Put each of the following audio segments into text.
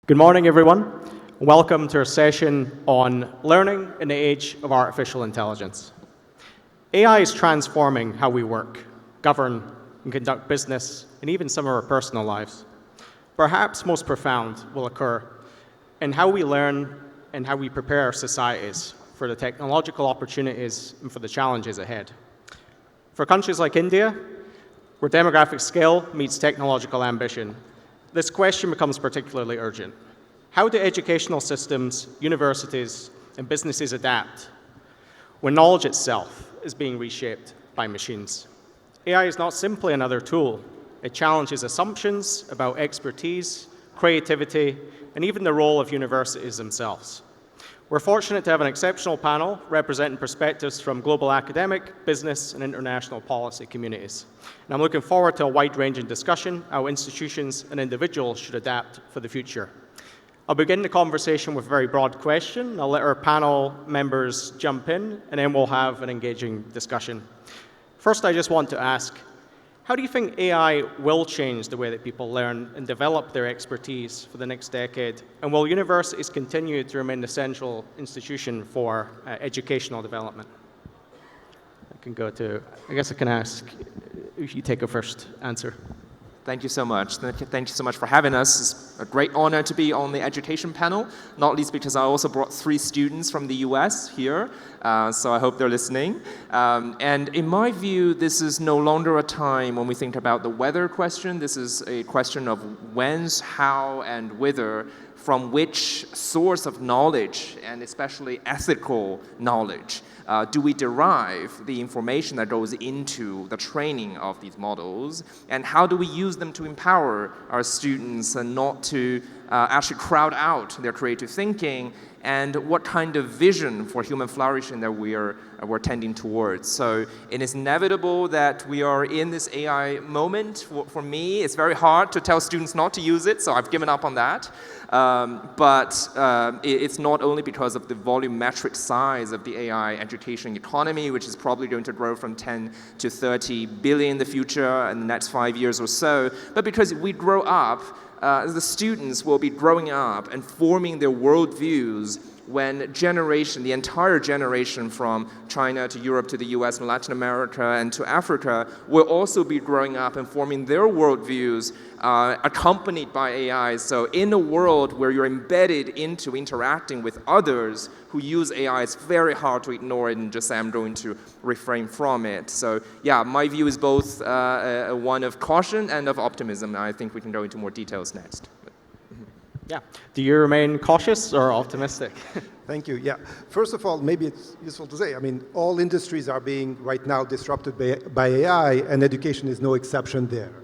Good morning, everyone. Welcome to our session on learning in the age of artificial intelligence. AI is transforming how we work, govern, and conduct business, and even some of our personal lives. Perhaps most profound will occur in how we learn and how we prepare our societies for the technological opportunities and for the challenges ahead. For countries like India, where demographic scale meets technological ambition, this question becomes particularly urgent. How do educational systems, universities, and businesses adapt when knowledge itself is being reshaped by machines? AI is not simply another tool. It challenges assumptions about expertise, creativity, and even the role of universities themselves. We're fortunate to have an exceptional panel representing perspectives from global academic, business, and international policy communities. And I'm looking forward to a wide-ranging discussion how institutions and individuals should adapt for the future. I'll begin the conversation with a very broad question. I'll let our panel members jump in, and then we'll have an engaging discussion. First, I just want to ask, how do you think AI will change the way that people learn and develop their expertise for the next decade? And will universities continue to remain the central institution for educational development? I guess I can ask if you take a first answer. Thank you so much. Thank you so much for having us. It's a great honor to be on the education panel, not least because I also brought 3 students from the US here, so I hope they're listening. And in my view, this is no longer a time when we think about the whether question. This is a question of when's, how, and whither, from which source of knowledge, and especially ethical knowledge, do we derive the information that goes into the training of these models, and how do we use them to empower our students and not to actually crowd out their creative thinking, and what kind of vision for human flourishing that we're tending towards. So it is inevitable that we are in this AI moment. For me, it's very hard to tell students not to use it, so I've given up on that. But it's not only because of the volumetric size of the AI education economy, which is probably going to grow from 10 to 30 billion in the future in the next 5 years or so, but because we grow up, the students will be growing up and forming their worldviews when the entire generation from China to Europe to the US and Latin America and to Africa will also be growing up and forming their worldviews accompanied by AI. So in a world where you're embedded into interacting with others who use AI, it's very hard to ignore it and just say, I'm going to refrain from it. So yeah, my view is both one of caution and of optimism. I think we can go into more details next. Yeah. Do you remain cautious or optimistic? Thank you. Yeah. First of all, maybe it's useful to say, all industries are being right now disrupted by AI, and education is no exception there.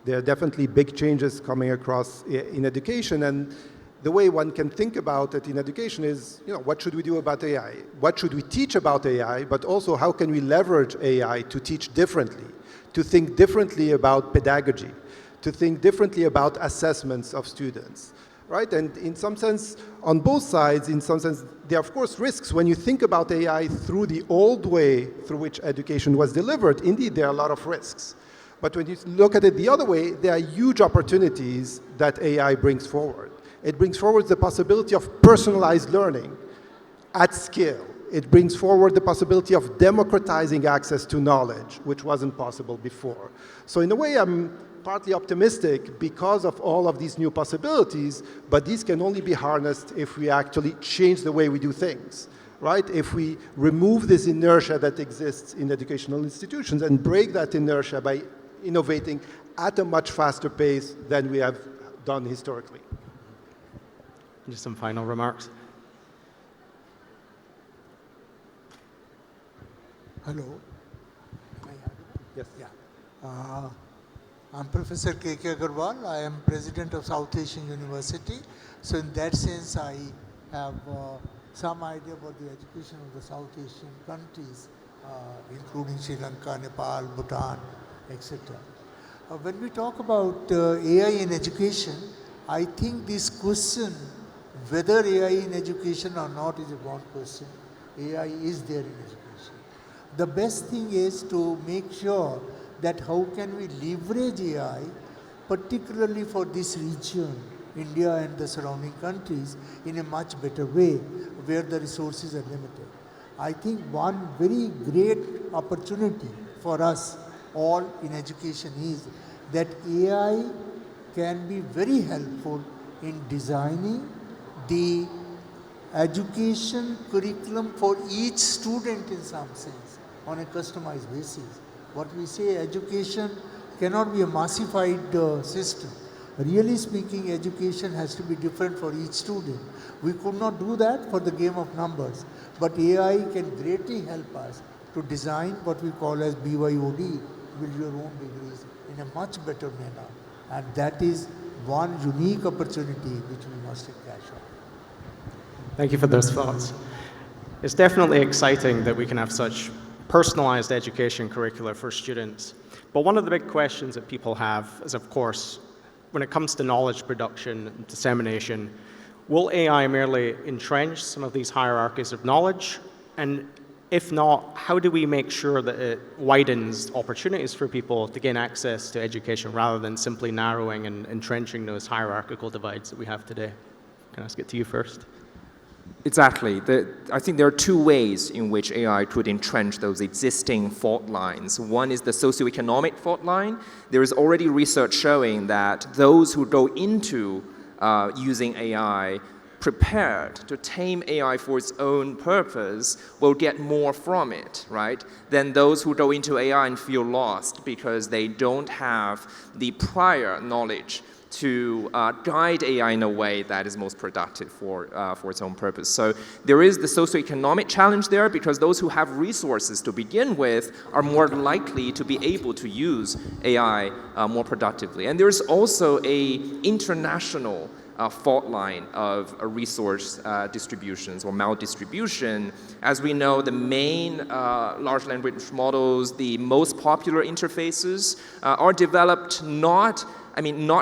There are definitely big changes coming across in education, and the way one can think about it in education is, what should we do about AI? What should we teach about AI, but also how can we leverage AI to teach differently, to think differently about pedagogy, to think differently about assessments of students. Right? And in some sense, on both sides, in some sense, there are of course risks. When you think about AI through the old way through which education was delivered, indeed there are a lot of risks. But when you look at it the other way, there are huge opportunities that AI brings forward. It brings forward the possibility of personalized learning at scale. It brings forward the possibility of democratizing access to knowledge, which wasn't possible before. So in a way, I'm partly optimistic because of all of these new possibilities, but these can only be harnessed if we actually change the way we do things, right? If we remove this inertia that exists in educational institutions and break that inertia by innovating at a much faster pace than we have done historically. Just some final remarks. Hello. Yes. Yeah. I'm Professor K.K. Aggarwal. I am President of South Asian University. So in that sense, I have some idea about the education of the South Asian countries, including Sri Lanka, Nepal, Bhutan, etc. When we talk about AI in education, I think this question, whether AI in education or not, is a broad question. AI is there in education. The best thing is to make sure that how can we leverage AI, particularly for this region, India and the surrounding countries in a much better way where the resources are limited. I think one very great opportunity for us all in education is that AI can be very helpful in designing the education curriculum for each student in some sense on a customized basis. What we say, education cannot be a massified system. Really speaking, education has to be different for each student. We could not do that for the game of numbers, but AI can greatly help us to design what we call as BYOD, build your own degrees, in a much better manner. And that is one unique opportunity which we must catch on. Thank you for those thoughts. It's definitely exciting that we can have such personalized education curricula for students. But one of the big questions that people have is, of course, when it comes to knowledge production and dissemination, will AI merely entrench some of these hierarchies of knowledge? And if not, how do we make sure that it widens opportunities for people to gain access to education rather than simply narrowing and entrenching those hierarchical divides that we have today? Can I ask it to you first? Exactly. I think there are two ways in which AI could entrench those existing fault lines. One is the socioeconomic fault line. There is already research showing that those who go into using AI prepared to tame AI for its own purpose will get more from it, right, than those who go into AI and feel lost because they don't have the prior knowledge to guide AI in a way that is most productive for its own purpose. So there is the socioeconomic challenge there because those who have resources to begin with are more likely to be able to use AI more productively. And there's also an international fault line of resource distributions or maldistribution. As we know, the main large language models, the most popular interfaces are developed not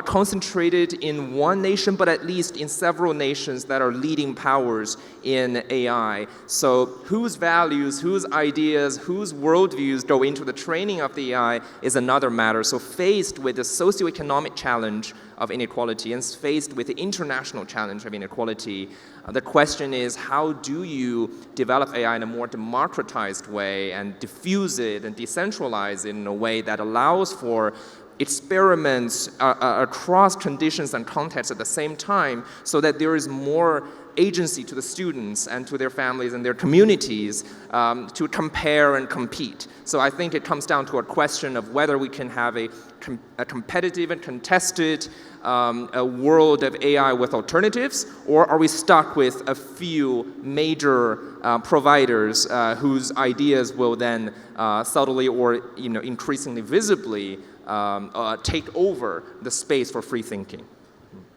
concentrated in one nation, but at least in several nations that are leading powers in AI. So whose values, whose ideas, whose worldviews go into the training of the AI is another matter. So faced with the socioeconomic challenge of inequality and faced with the international challenge of inequality, the question is, how do you develop AI in a more democratized way and diffuse it and decentralize it in a way that allows for experiments across conditions and contexts at the same time so that there is more agency to the students and to their families and their communities to compare and compete. So I think it comes down to a question of whether we can have a competitive and contested a world of AI with alternatives, or are we stuck with a few major providers whose ideas will then subtly or increasingly visibly take over the space for free thinking?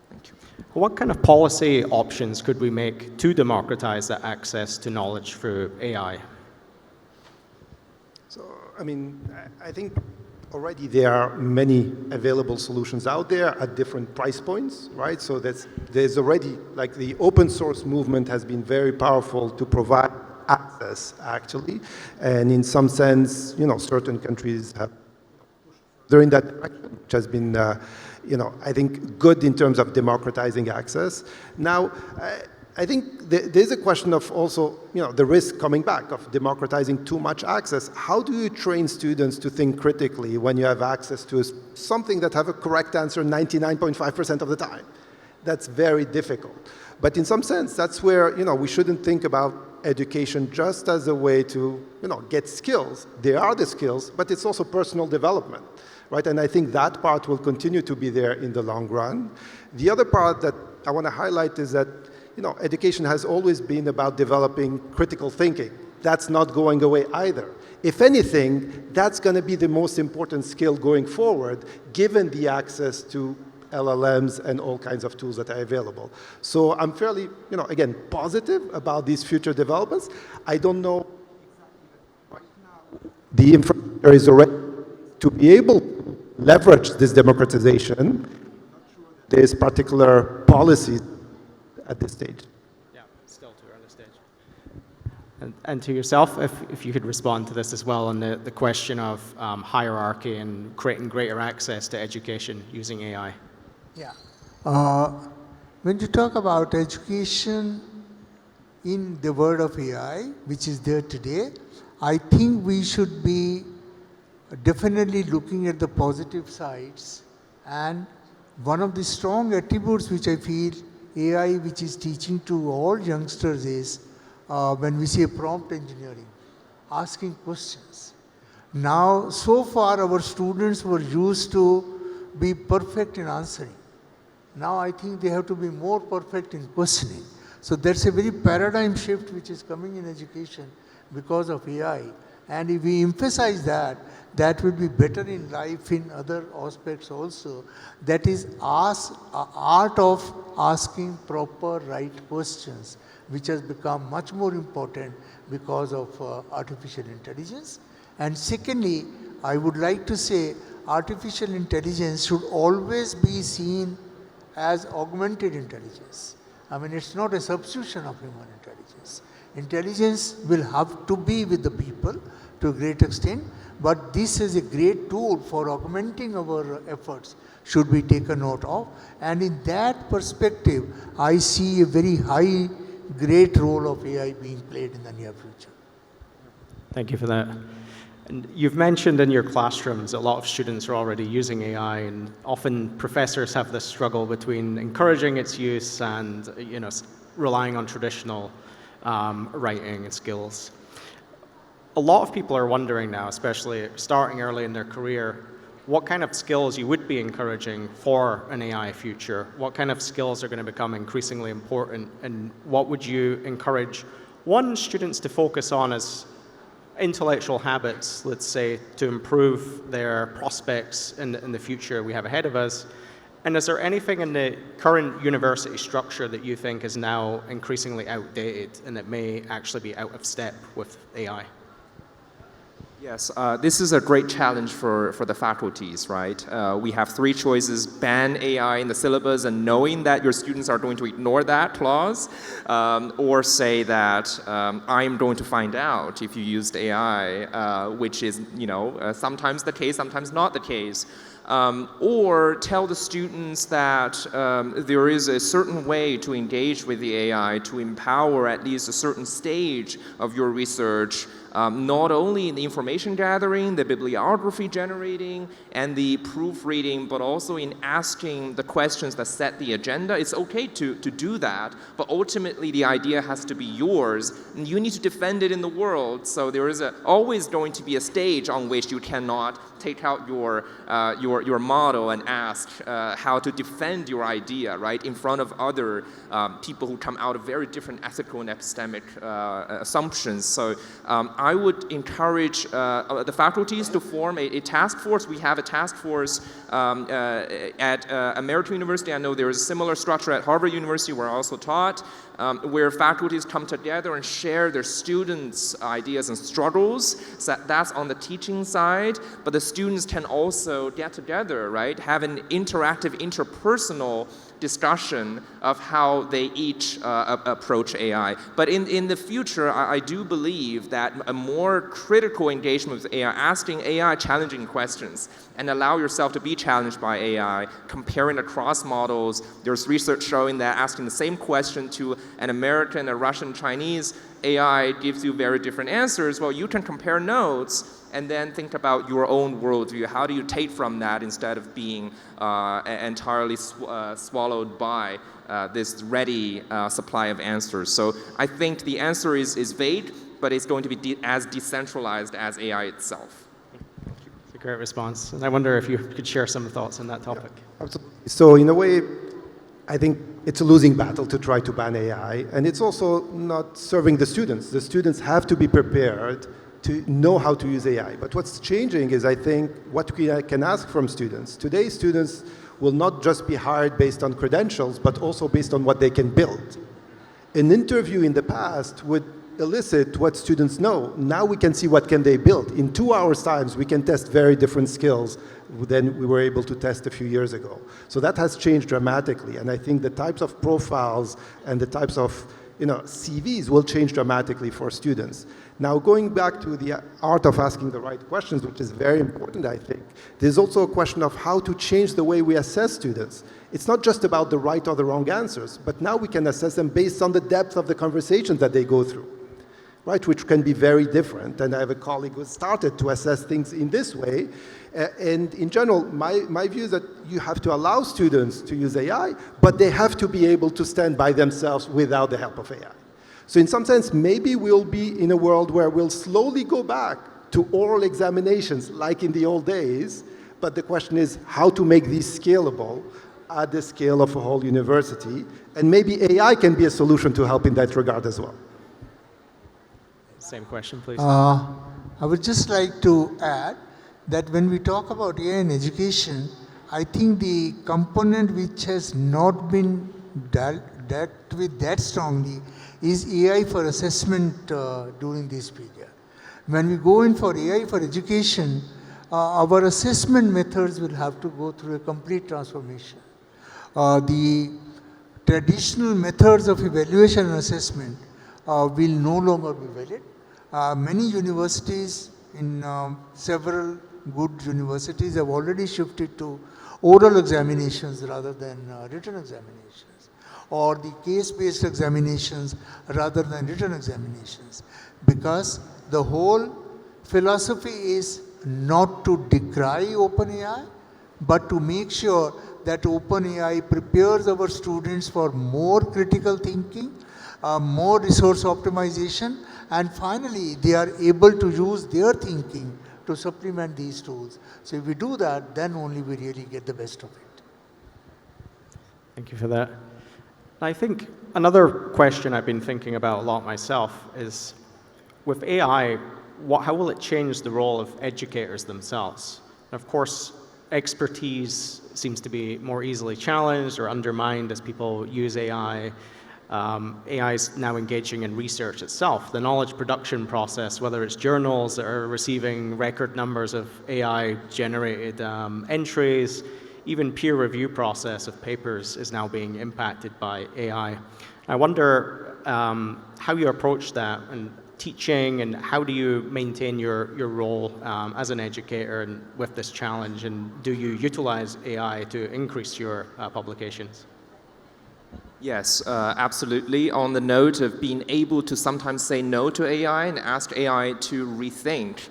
Thank you. What kind of policy options could we make to democratize that access to knowledge through AI? So, I think already there are many available solutions out there at different price points, right? So there's already, like, the open source movement has been very powerful to provide access, actually. And in some sense, certain countries have during that direction, which has been, I think, good in terms of democratizing access. Now, I think there's a question of also, the risk coming back of democratizing too much access. How do you train students to think critically when you have access to something that have a correct answer 99.5% of the time? That's very difficult. But in some sense, that's where, we shouldn't think about education just as a way to, get skills. They are the skills, but it's also personal development, right? And I think that part will continue to be there in the long run. The other part that I want to highlight is that, education has always been about developing critical thinking. That's not going away either. If anything, that's going to be the most important skill going forward, given the access to LLMs and all kinds of tools that are available. So I'm fairly, again, positive about these future developments. I don't know right now the infrastructure is already to be able to leverage this democratization. There's particular policies at this stage. Yeah, still too early stage. And to yourself, if you could respond to this as well on the question of hierarchy and creating greater access to education using AI. Yeah. when you talk about education in the world of AI, which is there today, I think we should be definitely looking at the positive sides. And one of the strong attributes which I feel AI, which is teaching to all youngsters, is when we say prompt engineering, asking questions. Now, so far our students were used to be perfect in answering. Now I think they have to be more perfect in questioning. So that's a very paradigm shift which is coming in education because of AI. And if we emphasize that, that will be better in life in other aspects also. That is art of asking proper right questions, which has become much more important because of artificial intelligence. And secondly, I would like to say artificial intelligence should always be seen as augmented intelligence. I mean, it's not a substitution of human intelligence. Intelligence will have to be with the people to a great extent, but this is a great tool for augmenting our efforts, should be taken note of. And in that perspective, I see a very high, great role of AI being played in the near future. Thank you for that. And you've mentioned in your classrooms a lot of students are already using AI, and often professors have this struggle between encouraging its use and relying on traditional writing and skills. A lot of people are wondering now, especially starting early in their career, what kind of skills you would be encouraging for an AI future? What kind of skills are going to become increasingly important? And what would you encourage, one, students to focus on as intellectual habits, let's say, to improve their prospects in the future we have ahead of us? And is there anything in the current university structure that you think is now increasingly outdated and that may actually be out of step with AI? Yes, this is a great challenge for the faculties, right? We have three choices: ban AI in the syllabus and knowing that your students are going to ignore that clause, or say that I'm going to find out if you used AI, which is, sometimes the case, sometimes not the case. Or tell the students that there is a certain way to engage with the AI to empower at least a certain stage of your research, not only in the information gathering, the bibliography generating, and the proofreading, but also in asking the questions that set the agenda. It's okay to do that, but ultimately the idea has to be yours, and you need to defend it in the world. So there is always going to be a stage on which you cannot take out your model and ask how to defend your idea, right, in front of other people who come out of very different ethical and epistemic assumptions. So I would encourage the faculties to form a task force. We have a task force at American University. I know there is a similar structure at Harvard University where I also taught, where faculties come together and share their students' ideas and struggles. So that's on the teaching side, but the students can also get together, right? Have an interactive, interpersonal discussion of how they each approach AI. But in the future, I do believe that a more critical engagement with AI, asking AI challenging questions, and allow yourself to be challenged by AI, comparing across models. There's research showing that asking the same question to an American, a Russian, Chinese, AI gives you very different answers. Well, you can compare notes and then think about your own worldview. How do you take from that instead of being entirely swallowed by this ready supply of answers? So I think the answer is vague, but it's going to be as decentralized as AI itself. It's a great response. And I wonder if you could share some thoughts on that topic. Yeah, absolutely. So in a way, I think it's a losing battle to try to ban AI, and it's also not serving the students. The students have to be prepared to know how to use AI. But what's changing is, I think, what we can ask from students. Today, students will not just be hired based on credentials, but also based on what they can build. An interview in the past would elicit what students know. Now we can see what can they build. In 2 hours' times, we can test very different skills than we were able to test a few years ago. So that has changed dramatically. And I think the types of profiles and the types of CVs will change dramatically for students. Now, going back to the art of asking the right questions, which is very important, I think, there's also a question of how to change the way we assess students. It's not just about the right or the wrong answers, but now we can assess them based on the depth of the conversations that they go through, right, which can be very different. And I have a colleague who started to assess things in this way. And in general, my view is that you have to allow students to use AI, but they have to be able to stand by themselves without the help of AI. So in some sense, maybe we'll be in a world where we'll slowly go back to oral examinations like in the old days, but the question is how to make these scalable at the scale of a whole university, and maybe AI can be a solution to help in that regard as well. Same question, please. I would just like to add that when we talk about AI in education, I think the component which has not been dealt with that strongly is AI for assessment during this period. When we go in for AI for education, our assessment methods will have to go through a complete transformation. The traditional methods of evaluation and assessment will no longer be valid. Many universities, in several good universities, have already shifted to oral examinations rather than written examinations, or the case-based examinations rather than written examinations, because the whole philosophy is not to decry OpenAI, but to make sure that OpenAI prepares our students for more critical thinking, more resource optimization, and finally they are able to use their thinking to supplement these tools. So if we do that, then only we really get the best of it. Thank you for that. I think another question I've been thinking about a lot myself is, with AI, how will it change the role of educators themselves? And of course, expertise seems to be more easily challenged or undermined as people use AI. AI is now engaging in research itself. The knowledge production process, whether it's journals that are receiving record numbers of AI-generated entries, even peer review process of papers is now being impacted by AI. I wonder how you approach that and teaching, and how do you maintain your role as an educator and with this challenge, and do you utilize AI to increase your publications? Yes, absolutely. On the note of being able to sometimes say no to AI and ask AI to rethink,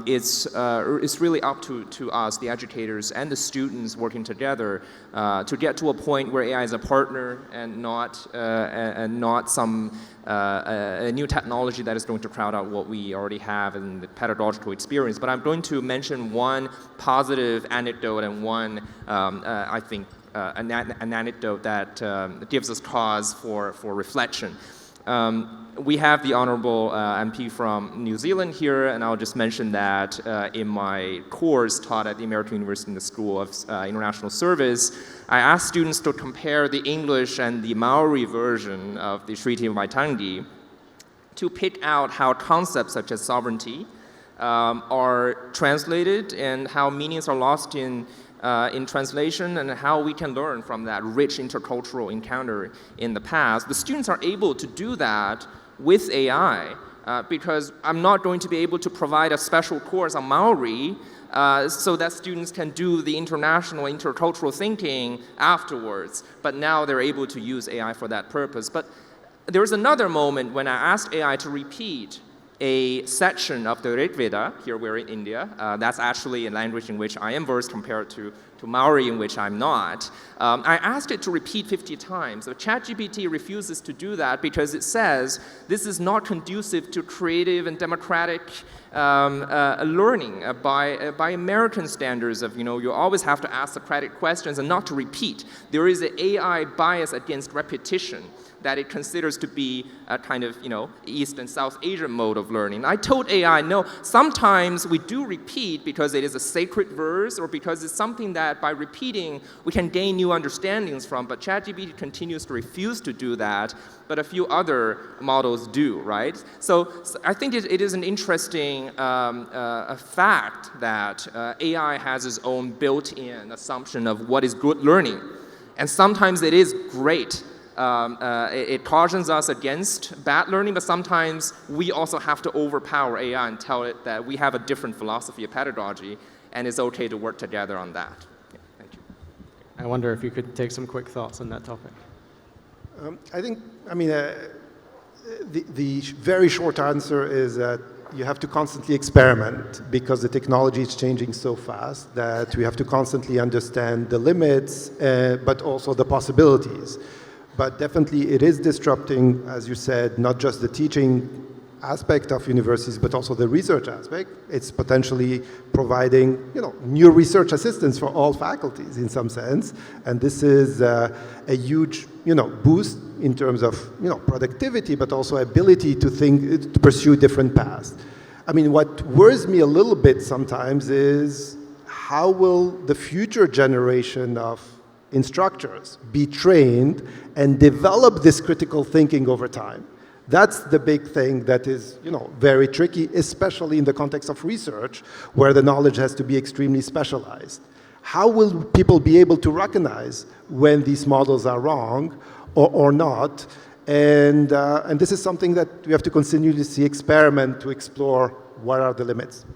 it's really up to us, the educators and the students working together, to get to a point where AI is a partner and not some a new technology that is going to crowd out what we already have in the pedagogical experience. But I'm going to mention one positive anecdote and one, I think, an anecdote that gives us cause for reflection. We have the Honorable MP from New Zealand here, and I'll just mention that in my course taught at the American University in the School of International Service, I asked students to compare the English and the Maori version of the Treaty of Waitangi to pick out how concepts such as sovereignty are translated and how meanings are lost in translation, and how we can learn from that rich intercultural encounter in the past. The students are able to do that with AI because I'm not going to be able to provide a special course on Maori so that students can do the international intercultural thinking afterwards. But now they're able to use AI for that purpose. But there was another moment when I asked AI to repeat a section of the Rig Veda. Here we're in India. That's actually a language in which I am versed compared to Maori, in which I'm not. I asked it to repeat 50 times. So ChatGPT refuses to do that because it says this is not conducive to creative and democratic learning by American standards of, you always have to ask Socratic questions and not to repeat. There is an AI bias against repetition that it considers to be a kind of, East and South Asian mode of learning. I told AI, no, sometimes we do repeat because it is a sacred verse or because it's something that by repeating we can gain new understandings from, but ChatGPT continues to refuse to do that, but a few other models do, right? So I think it is an interesting fact that AI has its own built-in assumption of what is good learning. And sometimes it is great it cautions us against bad learning, but sometimes we also have to overpower AI and tell it that we have a different philosophy of pedagogy, and it's okay to work together on that. Yeah, thank you. I wonder if you could take some quick thoughts on that topic. The very short answer is that you have to constantly experiment because the technology is changing so fast that we have to constantly understand the limits, but also the possibilities. But definitely it is disrupting, as you said, not just the teaching aspect of universities, but also the research aspect. It's potentially providing, new research assistance for all faculties in some sense. And this is a huge, boost in terms of, productivity, but also ability to think, to pursue different paths. I mean, what worries me a little bit sometimes is how will the future generation of instructors be trained and develop this critical thinking over time? That's the big thing that is, very tricky, especially in the context of research, where the knowledge has to be extremely specialized. How will people be able to recognize when these models are wrong or not? And this is something that we have to continuously experiment to explore what are the limits.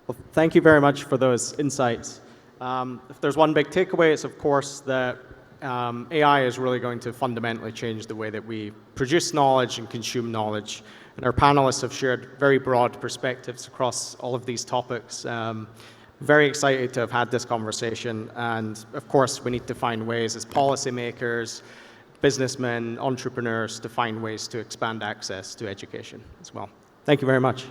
Well, thank you very much for those insights. If there's one big takeaway, it's of course that AI is really going to fundamentally change the way that we produce knowledge and consume knowledge. And our panelists have shared very broad perspectives across all of these topics. Very excited to have had this conversation. And of course, we need to find ways as policymakers, businessmen, entrepreneurs, to find ways to expand access to education as well. Thank you very much.